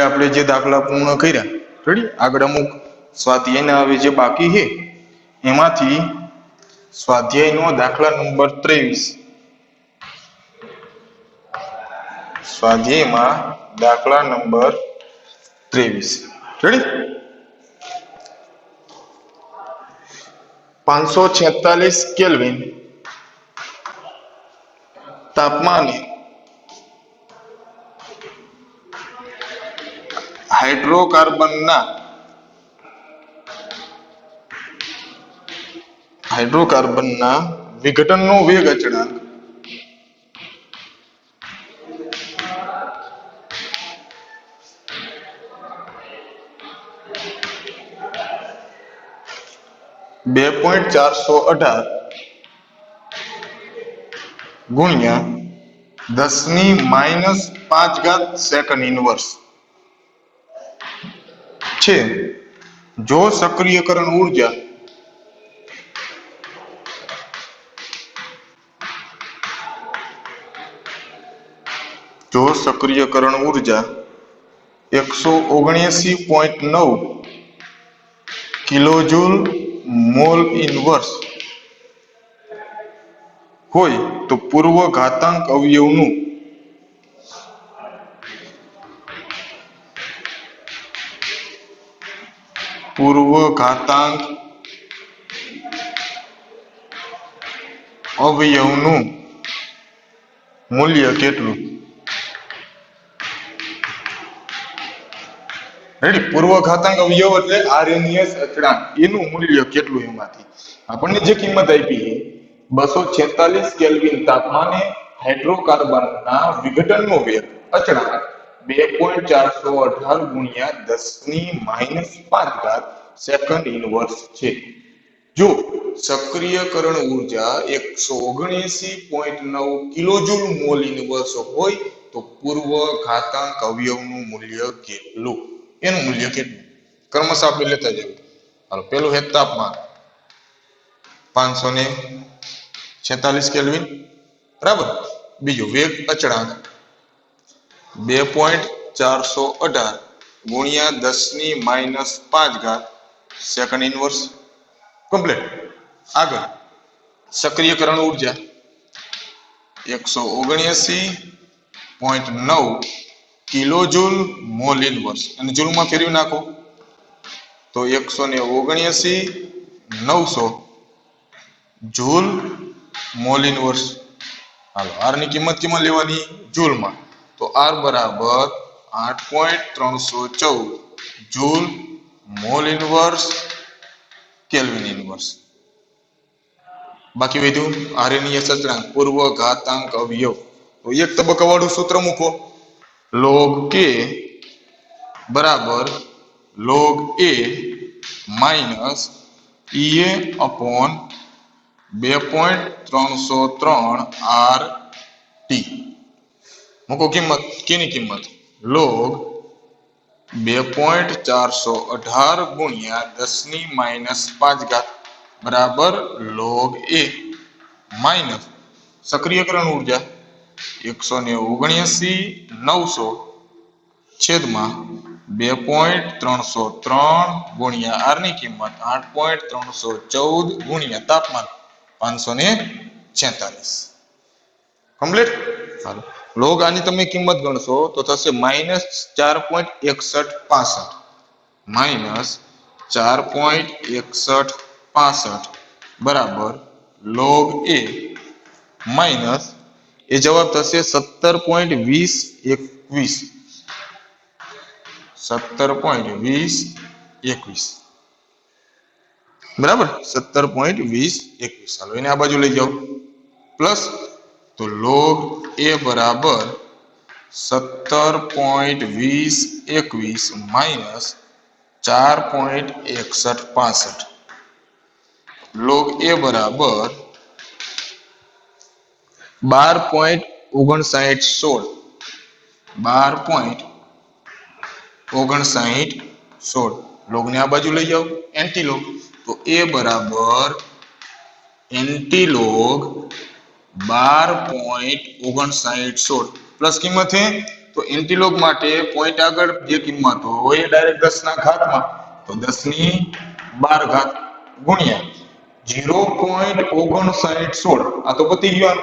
આપણે જે દાખલા પૂર્ણ કર્યા રેડી આગળ અમુક સ્વાધ્યાયના હવે જે બાકી છે એમાંથી સ્વાધ્યાયનો દાખલા નંબર 23 સ્વાધ્યાયમાં દાખલા નંબર 23 રેડી 546 કેલ્વિન તાપમાને હાઇડ્રોકાર્બનના વિઘટનનો વેગ અચળાંક બે 418 ગુણ્યા 10⁻⁵ સેકન્ડ ઇનવર્સ છે જો સક્રિયકરણ ઊર્જા સક્રિયકરણ ઊર્જા 179.9 કિલોજૂલ મોલ ઇનવર્સ હોય તો પૂર્વ ઘાતાંક અવયવનું મૂલ્ય કેટલું રેડી પૂર્વ ઘાતાંક અવયવ એટલે આરએનએસ અચળાંક એનું મૂલ્ય કેટલું એમાંથી આપણને જે કિંમત આપી છે 246 કેલ્વિન તાપમાને હાઇડ્રોકાર્બનના વિઘટનનો વેગ અચળાંક 2.418 ગુણ્યા 10⁻⁵ સેકન્ડ ઇનવર્સ છે જો સક્રિયકરણ ઊર્જા 179.9 કિલોજૂલ મોલ ઇનવર્સ હોય તો પૂર્વ ઘાતાંક અવયવનું મૂલ્ય કેટલું એનું મૂલ્ય કેટલું ક્રમશઃ આપણે લેતા જઈએ હાલો પહેલું છે તાપમાન 546 કેલ્વિન બરાબર બીજું વેગ અચળાંક 2.418 ગુણ્યા 10⁻⁵ સેકન્ડ ઇનવર્સ કમ્પ્લીટ આગળ સક્રિયકરણ ઊર્જા 179.9 કિલોજૂલ મોલ ઇનવર્સ અને જૂલમાં ફેરવી નાખો તો 179,900 જૂલ મોલ ઇનવર્સ હાલો આર ની કિંમત લેવાની જૂલમાં તો આર બરાબર 8.314 joule mall inverse kelvin inverse બાકી વધ્યું આરએનએસ અચળાંક પૂર્વ ઘાતાંક અવયવ તો એક તબક્કાવાળું સૂત્ર મૂકો log k બરાબર log a minus ea upon 2.303 RT મૂકો કિંમત કેની કિંમત log 2.418 ગુણ્યા 10⁻⁵ બરાબર log a માઇનસ સક્રિયકરણ ઊર્જા 179,900 છેદમાં 2.303 ગુણ્યા આર ની કિંમત 8.314 ગુણ્યા તાપમાન 546 કમ્પ્લીટ ચાલો લોગ આની તમે કિંમત ગણશો તો થશે -4.6165 -4.6165 બરાબર log a માઇનસ એ જવાબ થશે 17.2021 17.2021 બરાબર 17.2021 ચાલો એને આ બાજુ લઈ જાઓ પ્લસ તો log a બરાબર 17.2021 માઇનસ 4.6165 log a બરાબર 12.5916 12.5916 log ને આ બાજુ લઈ જાઓ એન્ટી log તો a બરાબર એન્ટી log 12.5916 પ્લસ કિંમત है તો એન્ટિલોપ માટે પોઈન્ટ આગળ જે કિંમત હોય એ ડાયરેક્ટ 10 ના ઘાતમાં, તો 10 ની 12 ઘાત ગુણ્યા 0.5916, આ તો પતી ગયું.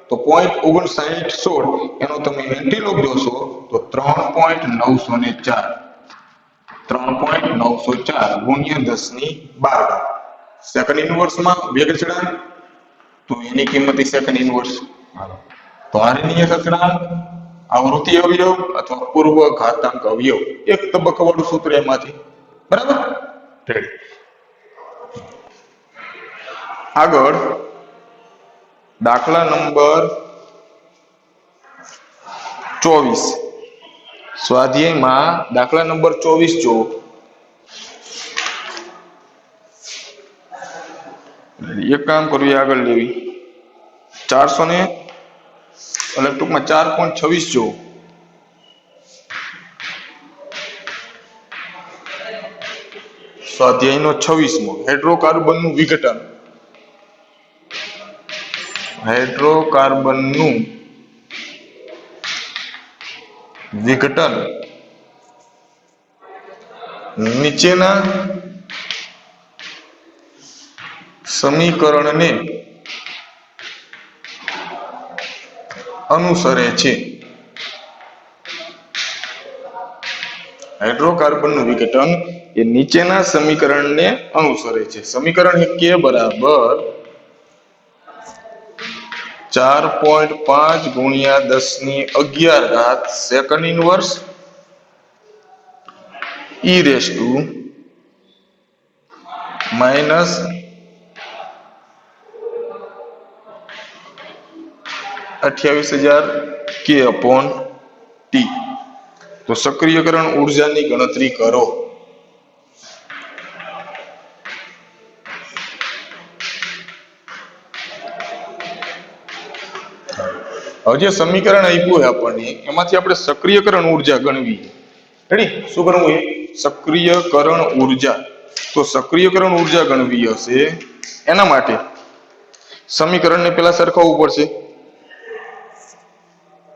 તો 0.5916 એનો તમે એન્ટિલોપ જોશો તો 3.904, 3.904 ગુણ્યા 10 ની 12 ઘાત. સેકન્ડ ઇનવર્સમાં વેગ અચળાંક, તો એની કિંમત સેકન્ડ ઇનવર્સ. તો આરનીય અચળાંક, આવૃત્તિ અવયવ અથવા પૂર્વ ઘાતાંક અવયવ, એક તબક્કાવાળું સૂત્ર એમાંથી. બરાબર, રેડી. આગળ દાખલા નંબર 24. સ્વાધ્યાયમાં દાખલા નંબર 24 જો એક કામ કરવું, આગળ લેવી 400 ને એટલે ટૂંકમાં 4.26 જો સ્વાધ્યાયનો 26મો હાઇડ્રોકાર્બનનું વિઘટન. હાઇડ્રોકાર્બનનું વિઘટન નીચેના સમીકરણને અનુસરે છે. હાઇડ્રોકાર્બનનું વિઘટન એ નીચેના સમીકરણને અનુસરે છે. સમીકરણ એ કે બરાબર 4.5 ગુણ્યા 10 ની 11 ઘાત second inverse e raise to minus 28,000 કે અપોન ટી. તો સક્રિયકરણ ઉર્જાની ગણતરી કરો. હવે જે સમીકરણ આપ્યું છે આપણને એમાંથી આપણે સક્રિયકરણ ઉર્જા ગણવી. રેડી, શું કરવું છે? સક્રિયકરણ ઉર્જા. તો સક્રિયકરણ ઉર્જા ગણવી હશે એના માટે સમીકરણને પહેલા સરખાવવું પડશે.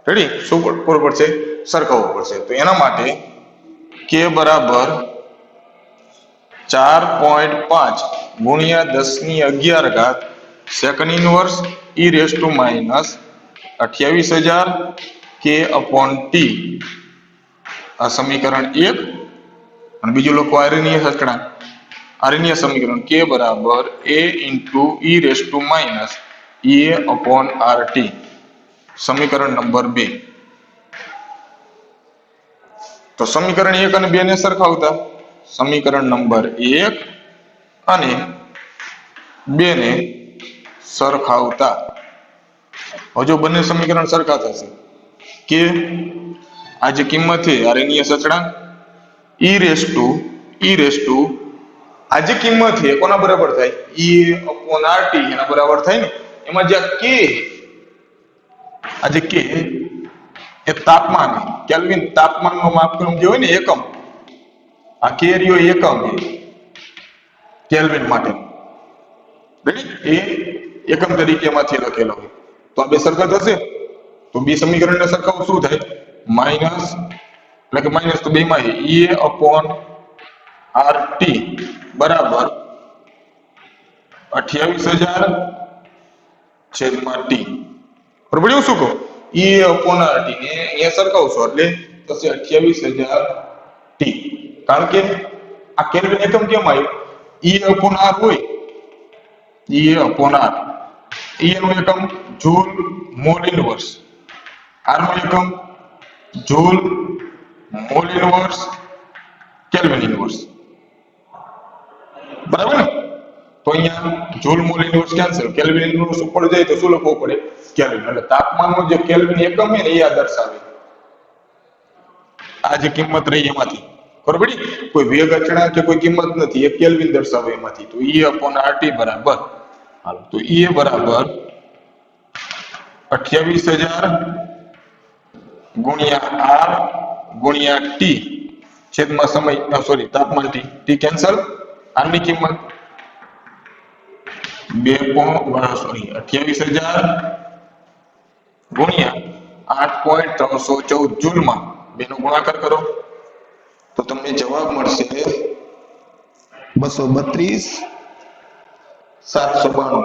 રેડી, શું કરવું પડશે? સરખાવવું પડશે. તો એના માટે કે બરાબર 4.5 ગુણ્યા 10 ની 11 ઘાત second inverse e raise to minus 28,000 કે અપોન ટી. આ સમીકરણ 1. અને બીજું લખો આરનીય અચળાંક. આરનીય સમીકરણ કે બરાબર a into e raise to minus a upon R T. સમીકરણ નંબર 2. તો સમીકરણ 1 અને 2 ને સરખાવતા સમીકરણ નંબર 1 અને 2 ને સરખાવતા જો બંને સમીકરણ સરખા થશે કે આ જે કિંમત છે આરનીય અચળાંક e રેસ ટુ આ જે કિંમત છે કોના બરાબર થાય? e અપોન rt એના બરાબર થાય ને. એમાં જે k આ જે k એ તાપમાન, કેલ્વિન તાપમાનનો માપક્રમ જે હોય ને એકમ, આ k રહ્યો એકમ કેલ્વિન માટે, એ એકમ તરીકે એમાંથી લખેલો હોય. તો આ બે સરખા થશે તો બે સમીકરણને સરખાવો શું થાય? માઇનસ, એટલે કે માઇનસ તો બેમાં e અપોન rt બરાબર 28,000 છેદમાં t. બરાબર, એવું શું કહું? e અપોન rt ને અહીંયા સરખાવશો એટલે થશે 28,000 t. કારણ કે આ કેલ્વિન એકમ કેમ આવ્યો? e અપોન r હોય, e અપોન r, e નું એકમ જૂલ મોલ ઇનવર્સ, r નું એકમ joule mall inverse kelvin inverse. બરાબર ને? તો અહીંયા joule mall inverse cancel, kelvin inverse ઉપર જાય તો શું લખવું પડે? કેલ્વિન. એટલે તાપમાનનો જે કેલ્વિન એકમ છે ને એ આ દર્શાવે, આ જે કિંમત રહી એમાંથી. ખબર પડી? કોઈ વેગ અચળાંક કે કોઈ કિંમત નથી, એ કેલ્વિન દર્શાવે એમાંથી. તો e અપોન rt બરાબર, હાલો, તો e બરાબર 28,000 ગુણ્યા r ગુણ્યા t છેદમાં સમય, સોરી તાપમાન t કેન્સલ. r ની કિંમત 28,000 ગુણ્યા 8.314 જૂલમાં બેનો ગુણાકાર કરો તો તમને જવાબ મળશે 232,792.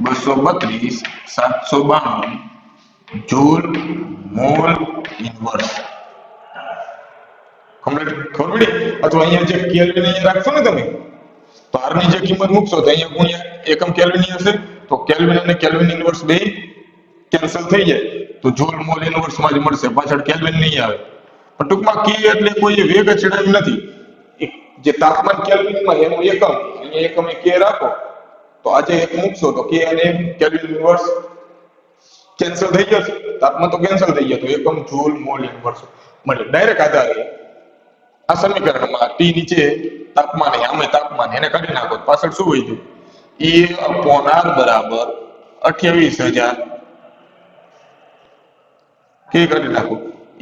232,792 જૂલ મોલ ઇન્વર્સ. કમ્પ્લીટ ખબર પડી? અથવા અહીંયા જે કેલ્વિન અહીંયા રાખશો ને તમે, તો r ની જે કિંમત મૂકશો તો અહીંયા ગુણ્યા એકમ કેલ્વિન હશે, તો કેલ્વિન અને કેલ્વિન ઇન્વર્સ બે કેન્સલ થઈ જાય તો જૂલ મોલ ઇન્વર્સ માં જ મળશે, પાછળ કેલ્વિન નહીં આવે. પણ ટૂંકમાં કે એટલે કોઈ વેગ અચળાંક નથી. જે તાપમાન કેલ્વિનમાં એનું એકમ, અહીંયા એકમ એ કે રાખો તો આજે એક મૂકશો તો કે અને કેલ્વિન ઇન્વર્સ કેન્સલ થઈ જશે, તાપમાન તો કેન્સલ થઈ જાય તો એકમ જૂલ મોલ ઇન્વર્સ મળે. ડાયરેક્ટ આધારે આ સમીકરણમાં T નીચે તાપમાન આમે તાપમાન એને કાઢી નાખો પાછળ શું હોય છે E/R બરાબર 28,000 કે કાઢી નાખો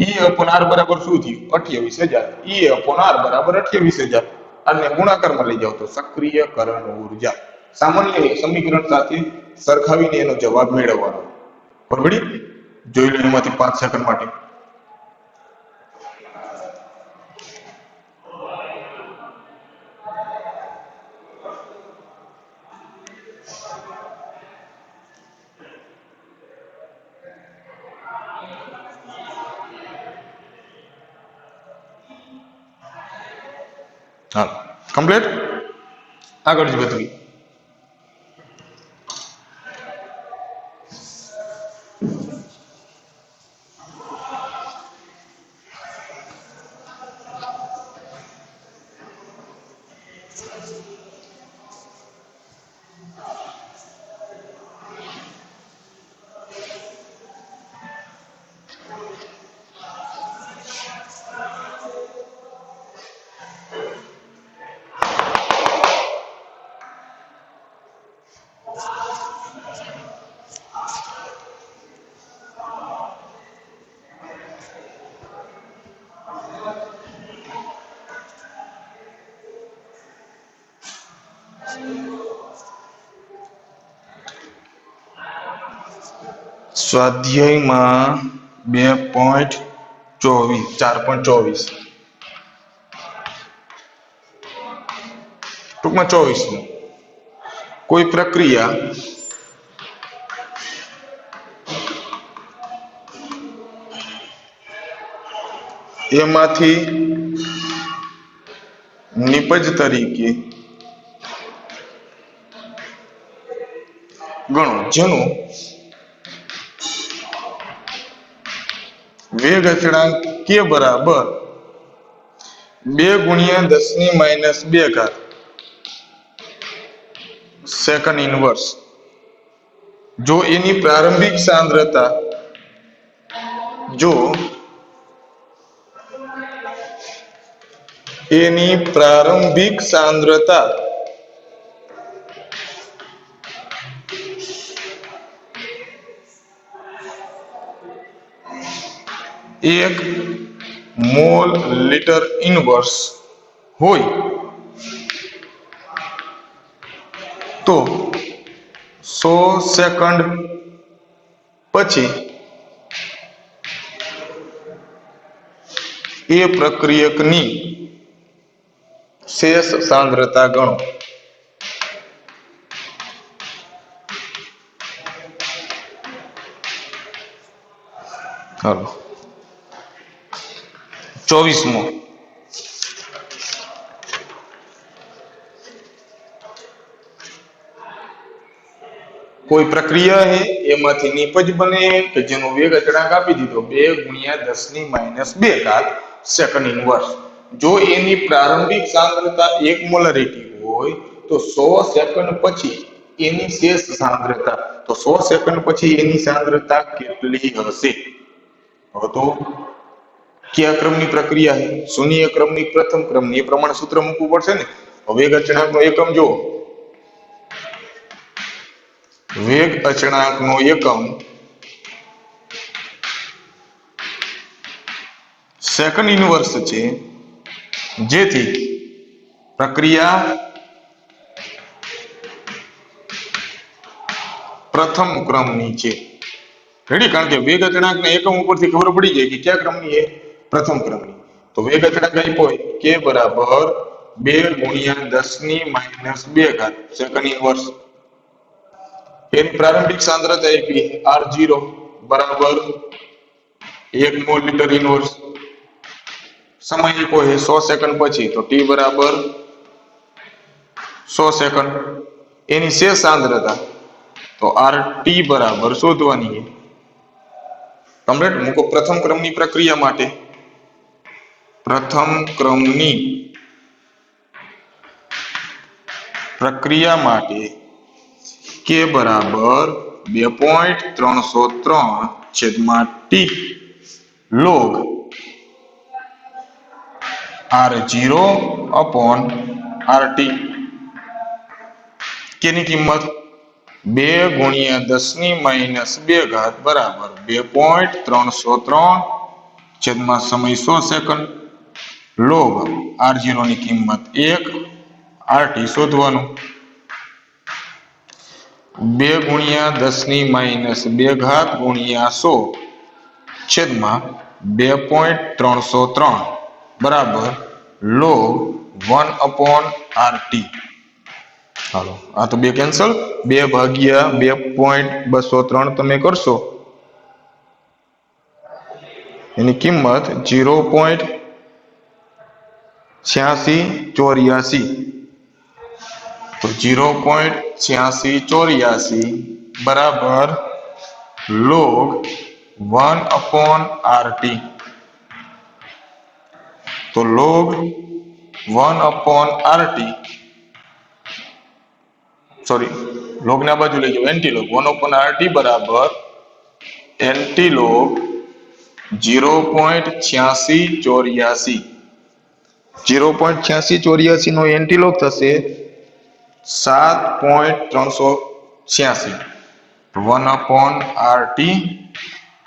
E/R બરાબર શું થયું 28,000. E/R બરાબર 28,000 આને ગુણાકારમાં લઈ જાવ તો સક્રિયકરણ ઊર્જા સામાન્ય સમીકરણ સાથે સરખાવીને એનો જવાબ મેળવવાનો. બરાબર? જોઈ લો એમાંથી 5 સેકન્ડ માટે. હા, કમ્પ્લીટ. આગળ જ વધવી. સ્વાધ્યાયમાં 4.24 ટૂંકમાં 24 કોઈ પ્રક્રિયા એમાંથી નિપજ તરીકે ગણો જેનું વેગ અચળાંક k બરાબર 2 × 10⁻² સેકન્ડ ઇનવર્સ. જો એની પ્રારંભિક સાંદ્રતા એક મોલ લિટર ઇનવર્સ હોય તો 100 સેકન્ડ પછી એ પ્રક્રિયકની શેષ સાંદ્રતા ગણો. ચાલો 24મો કોઈ પ્રક્રિયા હે એમાંથી નિપજ બને કે જેનો વેગ અચળાંક આપી દીધો 2 × 10⁻² સેકન્ડ ઇનવર્સ. જો એની પ્રારંભિક સાંદ્રતા 1 મોલારિટી હોય તો 100 સેકન્ડ પછી એની શેષ સાંદ્રતા, તો 100 સેકન્ડ પછી એની સાંદ્રતા કેટલી હશે? હવે તો કયા ક્રમની પ્રક્રિયા છે? શૂન્ય ક્રમની, પ્રથમ ક્રમની, એ પ્રમાણે સૂત્ર મૂકવું પડશે ને. વેગ અચળાંકનો એકમ જો વેગ અચળાંકનો એકમ સેકન્ડ ઇનવર્સ છે, જેથી પ્રક્રિયા પ્રથમ ક્રમની છે. રેડી? કારણ કે વેગ અચળાંકના એકમ ઉપરથી ખબર પડી જાય કે કયા ક્રમની એ પ્રથમ ક્રમની. તો વેગ અચળાંક આપ્યો હોય k બરાબર 2 × 10⁻² સેકન્ડ ઇનવર્સ. એની પ્રારંભિક સાંદ્રતા આપી r0 બરાબર 1 મોલ મીટર ઇનવર્સ. સમય આપ્યો છે 100 સેકન્ડ પછી, તો t બરાબર 100 સેકન્ડ. એની શેષ સાંદ્રતા તો RT બરાબર શોધવાની છે. કમ્પ્લીટ. મૂકો પ્રથમ ક્રમની પ્રક્રિયા માટે. પ્રથમ ક્રમની પ્રક્રિયા માટે k બરાબર 2.303/t log R0/RT. k ની કિંમત 2 × 10⁻² બરાબર 2.303 સમય 100 સેકન્ડ log R0 ની કિંમત 1 RT શોધવાનું. 2 × 10⁻² × 100/2.303 બરાબર log 1/RT. હાલો, આ તો 2 કેન્સલ. 2/2.203 તમે કરશો, એની કિંમત 0.8684. તો 0.8684 બરાબર log 1/RT. તો log 1/RT, સોરી, log ના બાજુ લઈ જાઓ, એન્ટીલોગ 1/RT બરાબર એન્ટીલોગ 0.8684. 0.8684 નો એન્ટીલોગ થશે 7.386. 1/RT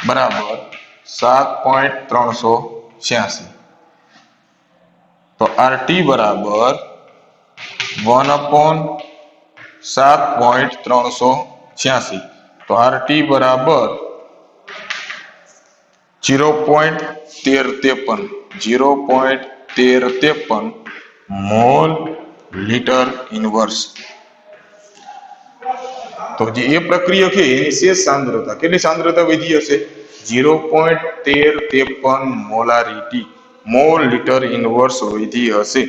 બરાબર 7.386. તો RT બરાબર 1/7.386. તો RT બરાબર 0.1353 મોલ લીટર ઇનવર્સ. તો જે એ પ્રક્રિયા છે એની શેષ સાંદ્રતા કેટલી સાંદ્રતા વધી હશે? 0.1353 મોલારિટી મોલ લીટર ઇનવર્સ વધી હશે.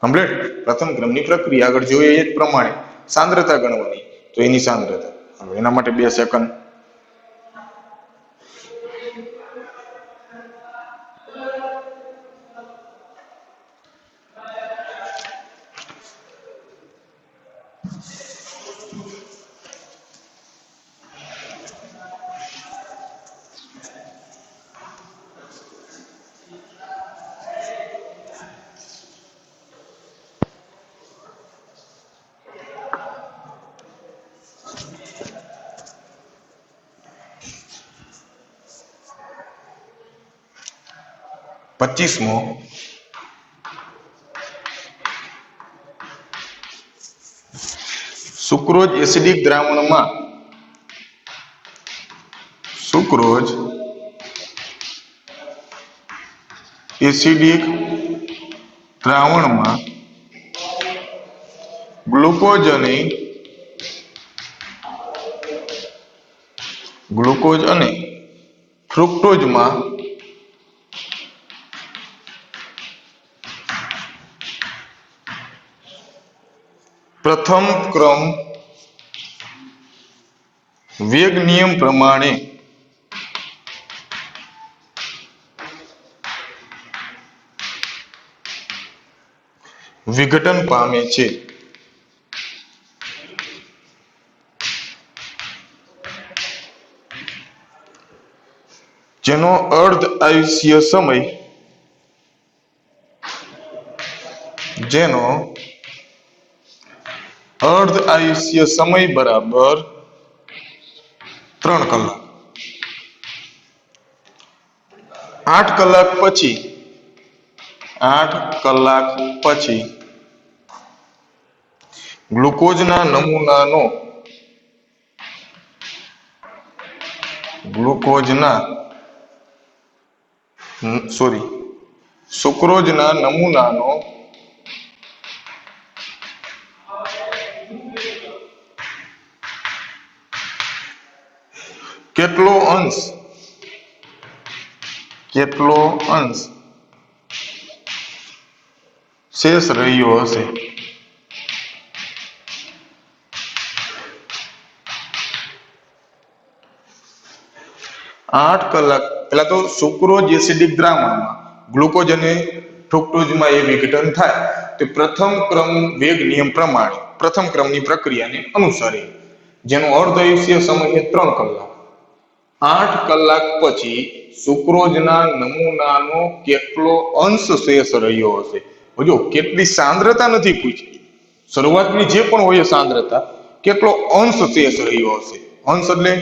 કમ્પ્લીટ. પ્રથમ ક્રમની પ્રક્રિયા આગળ જોઈએ એ જ પ્રમાણે સાંદ્રતા ગણવાની. તો એની સાંદ્રતા, હવે એના માટે 2 સેકન્ડ. પચીસમો સુક્રોજ એસિડિક દ્રાવણમાં સુક્રોજ એસિડિક દ્રાવણમાં ગ્લુકોઝ અને ફ્રુક્ટોઝમાં પ્રથમ ક્રમ વેગ નિયમ પ્રમાણે વિઘટન પામે છે. જેનો અર્ધ આયુષ્ય સમય બરાબર 3 કલાક. 8 કલાક પછી ગ્લુકોઝના નમૂનાનો ગ્લુકોઝના સુક્રોઝના નમૂનાનો કેટલો અંશ શેષ રહ્યો હશે? 8 કલાક પહેલા તો સુક્રોઝ એસિડિક દ્રાવણમાં ગ્લુકોઝ અને ફ્રુક્ટોઝમાં એ વિઘટન થાય તે પ્રથમ ક્રમ વેગ નિયમ પ્રમાણે પ્રથમ ક્રમની પ્રક્રિયાને અનુસરે, જેનો અર્ધઆયુષ્ય સમય છે 3 કલાક. 8 કલાક પછી સુક્રોઝના નમૂનાનો કેટલો અંશ શેષ રહ્યો હશે? જો કેટલી સાંદ્રતા નથી પૂછી, શરૂઆતની જે પણ હોય સાંદ્રતા, કેટલો અંશ શેષ રહ્યો હશે. અંશ એટલે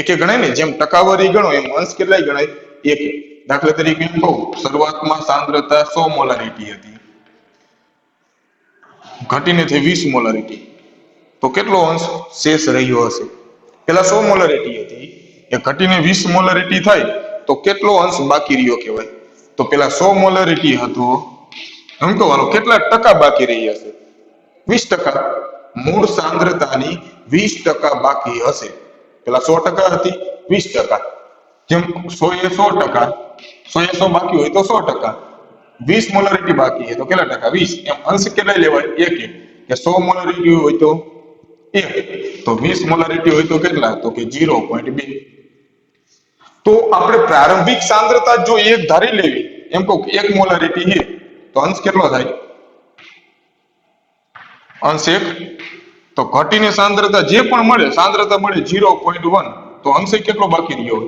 એકે ગણાય ને, જેમ ટકાવારી ગણો એમ અંશ કેટલાય ગણાય? એકે. દાખલા તરીકે એમ કહું, શરૂઆતમાં સાંદ્રતા 100 મોલારિટી હતી, ઘટીને થઈ 20 મોલારિટી, તો કેટલો અંશ શેષ રહ્યો હશે? પેલા 100 મોલારિટી હતી, એ ઘટીને 20 મોલારિટી થાય તો કેટલો અંશ બાકી રહ્યો કહેવાય? તો પેલા 100 મોલારિટી હતો, એમ કહેવાનું કેટલા ટકા બાકી રહી હશે? 20%. મૂળ સાંદ્રતાની 20% બાકી હશે. પેલા 100% હતી, 20%. જેમ 100 એ 100%, 100 એ 100 બાકી હોય તો 100%, 20 મોલારિટી બાકી છે તો કેટલા ટકા? 20. એમ અંશ કેટલા લેવાય? એક કે 100 મોલારિટી હોય તો 1, તો 20 મોલારિટી હોય તો કેટલા? તો કે 0.2. તો આપણે પ્રારંભિક સાંદ્રતા જો 1 ધારી લેવી, એમ કહું 1 મોલારિટી છે તો અંશ કેટલો થાય? અંશ 1. તો ઘટીને સાંદ્રતા જે પણ મળે, સાંદ્રતા મળે 0.1, તો અંશ કેટલો બાકી રહ્યો?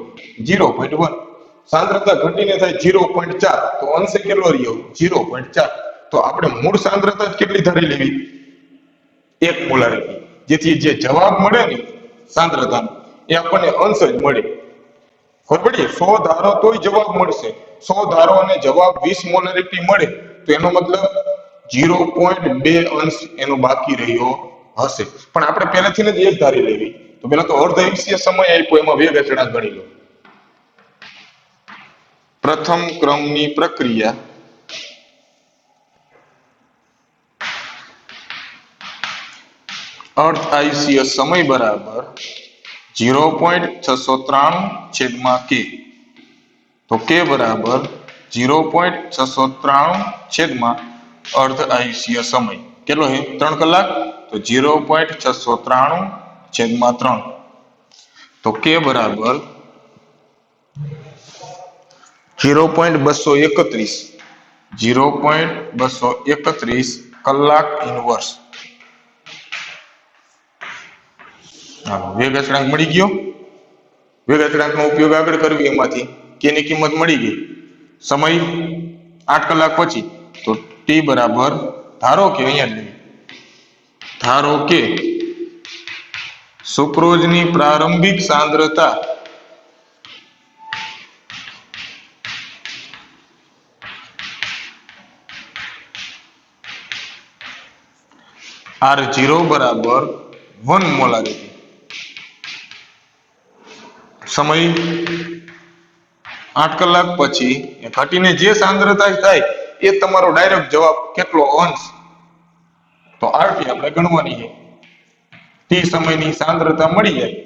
0.1. સાંદ્રતા ઘટીને થાય 0.4, તો અંશ કેટલો રહ્યો? 0.4. તો આપણે મૂળ સાંદ્રતા કેટલી ધારી લેવી? 1 મોલારિટી. જેથી જે જવાબ મળે ને સાંદ્રતાનો, એ આપણને અંશ જ મળે. ખબર પડી? 100 ધારો તોય જવાબ મળશે. 100 ધારો અને જવાબ 20 મોલારિટી મળે તો એનો મતલબ 0.2 અંશ એનો બાકી રહ્યો હશે. પણ આપણે પહેલેથી જ 1 ધારી લેવી. તો પેલા તો અર્ધઆયુષ્ય સમય આપ્યો, એમાં વેગ અચળાંક ગણી લો. પ્રથમ ક્રમની પ્રક્રિયા અર્ધઆયુષ્ય સમય બરાબર 0.693/k. તો k બરાબર 0.693 અર્ધઆયુષ્ય સમય કેટલો છે? 3 કલાક. તો 0.693/3. તો k બરાબર 0.231 કલાક ઇનવર્સ. વેગ અચળાંક મળી ગયો. વેગ અચળાંકનો ઉપયોગ આગળ કરવી, એમાંથી k ની કિંમત મળી ગઈ. સમય 8 કલાક પછી, તો t બરાબર ધારો કે અહીંયા લેવી, ધારો કે સુક્રોઝની પ્રારંભિક સાંદ્રતા R0 બરાબર 1 મોલારિટી. સમય 8 કલાક પછી ઘટીને જે સાંદ્રતા થાય એ તમારો ડાયરેક્ટ જવાબ કેટલો અંશ? તો RT આપણે ગણવાની છે. t સમયની સાંદ્રતા મળી જાય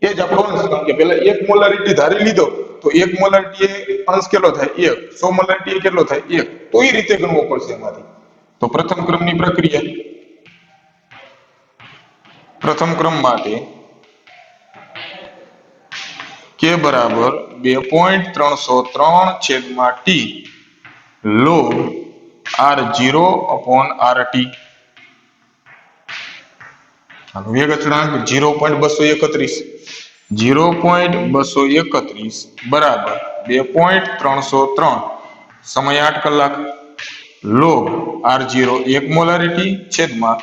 એ જ આપણો અંશ. કારણ કે પેલા 1 મોલારિટી ધારી લીધો, તો 1 મોલારિટી અંશ કેટલો થાય? 1. 100 મોલારિટી કેટલો થાય? 1. તો એ રીતે ગણવો પડશે એમાંથી. તો પ્રથમ ક્રમની પ્રક્રિયા, પ્રથમ ક્રમ માટે k બરાબર 2.303/t log R0/RT. વેગ અચળાંક 0.231 બરાબર 2.303, સમય 8 કલાક, log R0 1 મોલારિટી છેદમાં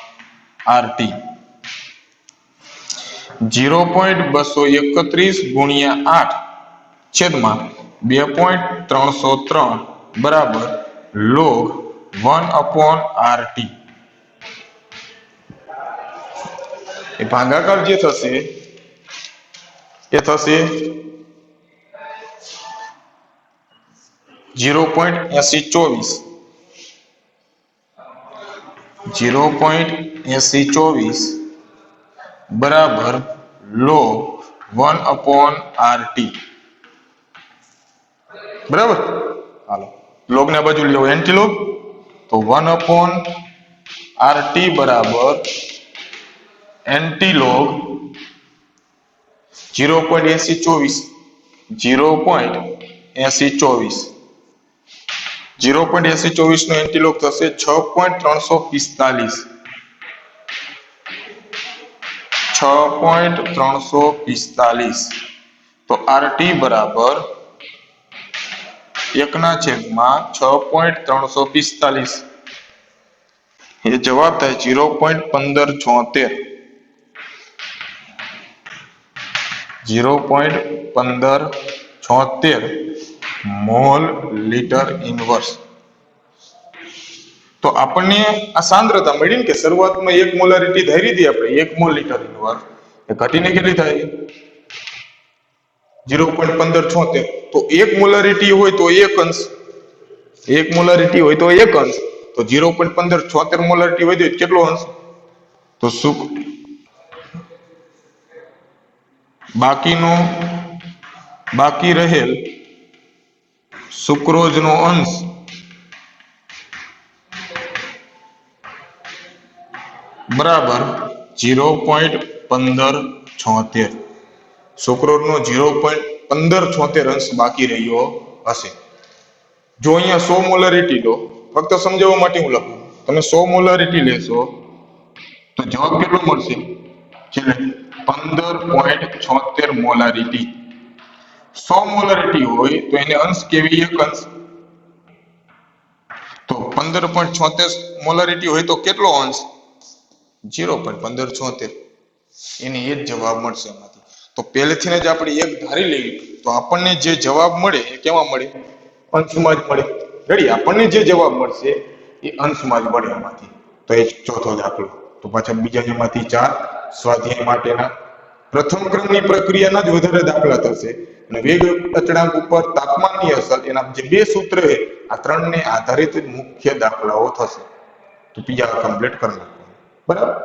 RT. 0.231 ગુણ્યા 8 છેદમાં 2.303 બરાબર log 1/RT. એ ભાગાકાર જે થશે એ થશે 0.8024 0.8024 બરાબર log 1/RT બરાબર હાલો log ને બાજુ લો એન્ટીલોગ તો 1/RT બરાબર એન્ટીલોગ 0.8024 0.8024 0.8024 નો એન્ટીલોગ થશે 6.345 6.345 તો RT બરાબર 1/6.345 એ જવાબ થાય 0.1576 0.1576 મોલ લીટર ઇન્વર્સ તો આપણને આ સાંદ્રતા મળી ને કે શરૂઆતમાં 1 મોલારિટી ધારી હતી આપણે 1 મોલ લીટર ઇન્વર્સ એ ઘટીને કેટલી થાય 0.1576 તો 1 મોલારિટી હોય તો 1 અંશ 1 મોલારિટી હોય તો 1 અંશ તો 0.1576 મોલારિટી હોય તો કેટલો અંશ તો બાકી રહેલ સુક્રોઝ નો અંશ બરાબર 0.1576 સુક્રોઝ નો 0.1576 અંશ બાકી રહ્યો હશે જો અહીંયા 100 મોલારિટી લો ફક્ત સમજાવવા માટે હું લખું તમે 100 મોલારિટી લેશો તો જવાબ કેટલો મળશે છેલ્લે 15.76 મોલારિટી 100 મોલારિટી હોય તો એને અંશ કેવી એક અંશ તો 15.76 મોલારિટી હોય તો કેટલો અંશ 0.1576 એને એ જ જવાબ મળશે એમાંથી તો પહેલેથી જ આપણે એક ધારી લેવી તો આપણને જે જવાબ મળે એ કેમાં મળે અંશમાં જ મળે રેડી આપણને જે જવાબ મળશે એ અંશમાં જ મળે એમાંથી તો એ ચોથો દાખલો તો પાછા બીજા જેમાંથી 4 સ્વાધ્યાય માટેના પ્રથમ ક્રમની પ્રક્રિયાના જ વધારે દાખલા થશે અને વેગ અચળાંક ઉપર તાપમાનની અસર એના જે બે સૂત્ર છે આ ત્રણને આધારિત જ મુખ્ય દાખલાઓ થશે તો બીજા કમ્પ્લીટ કરી નાખો બરાબર